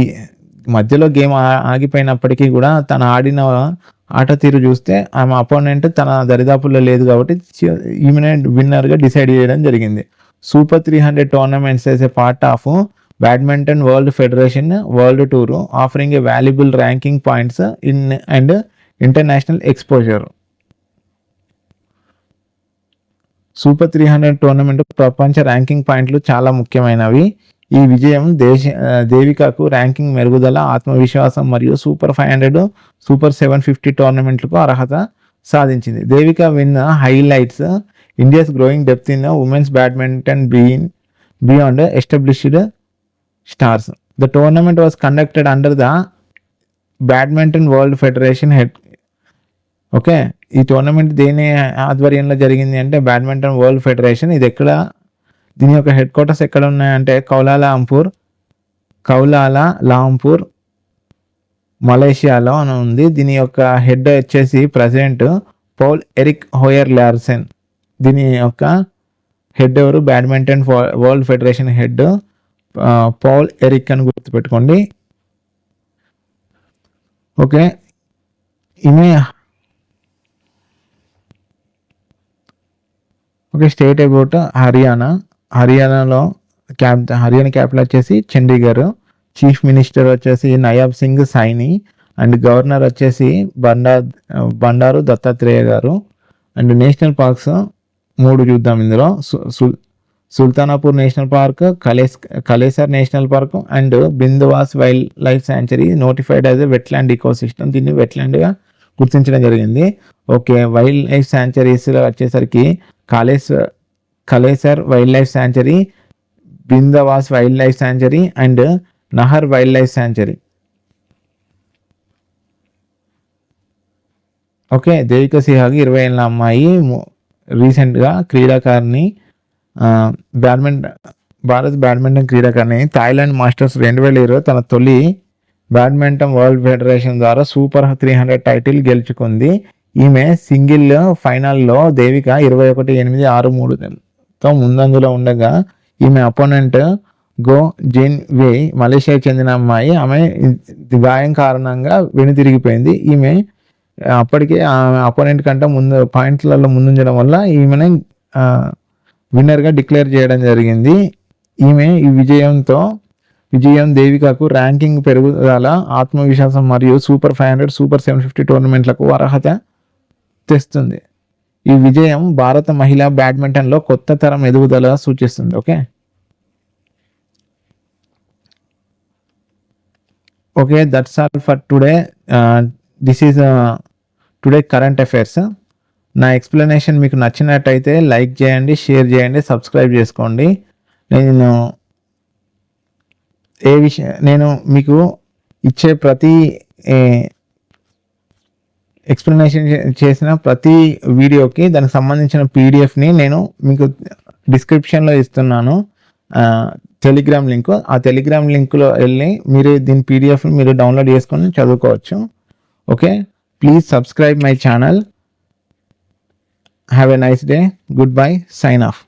మధ్యలో గేమ్ ఆగిపోయినప్పటికీ కూడా తను ఆడిన ఆట తీరు చూస్తే ఆమె అపోనెంట్ తన దరిదాపుల్లో లేదు కాబట్టి ఈమెనే విన్నర్గా డిసైడ్ చేయడం జరిగింది. Super 300 tournaments as a part of badminton world federation world tour offering A valuable ranking points and international exposure. Super 300 tournament ప్రపంచ ర్యాంకింగ్ పాయింట్లు చాలా ముఖ్యమైనవి. ఈ విజయం దేవికకు ర్యాంకింగ్ మెరుగుదల, ఆత్మవిశ్వాసం మరియు సూపర్ 500, సూపర్ 750 టోర్నమెంట్లకు అర్హత సాధించింది. Devika win highlights India's growing depth in women's badminton beyond established stars. The tournament was conducted under the Badminton World Federation head. Okay, ఈ టోర్నమెంట్ దేని ఆధ్వర్యంలో జరిగింది అంటే బ్యాడ్మింటన్ వరల్డ్ ఫెడరేషన్. ఇది ఎక్కడ, దీని యొక్క హెడ్ క్వార్టర్స్ ఎక్కడ ఉన్నాయంటే కౌలాలంపూర్ మలేషియాలో అని ఉంది. దీని యొక్క హెడ్ వచ్చేసి president Poul Erik Hoyer Larsen. దీని యొక్క హెడ్ ఎవరు? Badminton world federation head Poul Erik అని గుర్తుపెట్టుకోండి. ఓకే, ఈమె ఓకే. స్టేట్ అబౌట్ హర్యానాలో హర్యానా క్యాపిటల్ వచ్చేసి చండీగఢ్. చీఫ్ మినిస్టర్ వచ్చేసి నయాబ్ సింగ్ సైని అండ్ గవర్నర్ వచ్చేసి బండారు దత్తాత్రేయ గారు. అండ్ నేషనల్ పార్క్స్ 3 చూద్దాం ఇందులో. Sultanpur national park, Kalesar national park and Bhindawas wildlife sanctuary notified as a wetland ecosystem. దీన్ని వెట్లాండ్గా గుర్తించడం జరిగింది. ఓకే. వైల్డ్ లైఫ్ శాంచురీస్లో వచ్చేసరికి Kalesar wildlife sanctuary, Bhindawas wildlife sanctuary and Nahar wildlife sanctuary. Okay. Devika Sihag 20 ఏళ్ళ అమ్మాయి, రీసెంట్గా క్రీడాకారిణి, భారత్ బ్యాడ్మింటన్ క్రీడాకారిణి. థాయిలాండ్ మాస్టర్స్ 2020 తన తొలి బ్యాడ్మింటన్ వరల్డ్ ఫెడరేషన్ ద్వారా సూపర్ 300 టైటిల్ గెలుచుకుంది. ఈమె సింగిల్ ఫైనల్లో దేవిక 21-8, 6-3తో ముందంజలో ఉండగా ఈమె అపోనెంట్ గో జిన్ వేయ్ మలేషియాకి చెందిన అమ్మాయి. ఆమె గాయం కారణంగా వెనుతిరిగిపోయింది. ఈమె అప్పటికే అపోనెంట్ కంటే పాయింట్లలో ముందుంచడం వల్ల ఈమెను విన్నర్గా డిక్లేర్ చేయడం జరిగింది. ఈమె ఈ విజయం దేవికకు ర్యాంకింగ్ పెరుగుదల, ఆత్మవిశ్వాసం మరియు సూపర్ 500, సూపర్ 750 టోర్నమెంట్లకు అర్హత తెస్తుంది. ఈ విజయం భారత మహిళా బ్యాడ్మింటన్లో కొత్త తరం ఎదుగుదల సూచిస్తుంది. Okay, that's all for today. This is today current affairs. నా ఎక్స్ప్లెనేషన్ మీకు నచ్చినట్టయితే లైక్ చేయండి, షేర్ చేయండి, సబ్స్క్రైబ్ చేసుకోండి. నేను మీకు ఇచ్చే ప్రతి ఎక్స్ప్లెనేషన్ చేసిన ప్రతి వీడియోకి దానికి సంబంధించిన పీడిఎఫ్ని నేను మీకు డిస్క్రిప్షన్లో ఇస్తున్నాను, టెలిగ్రామ్ లింక్. ఆ టెలిగ్రామ్ లింక్లో వెళ్ళి మీరు దీని పీడిఎఫ్ని మీరు డౌన్లోడ్ చేసుకొని చదువుకోవచ్చు. Okay, please subscribe my channel. Have a nice day. Good bye. Sign of.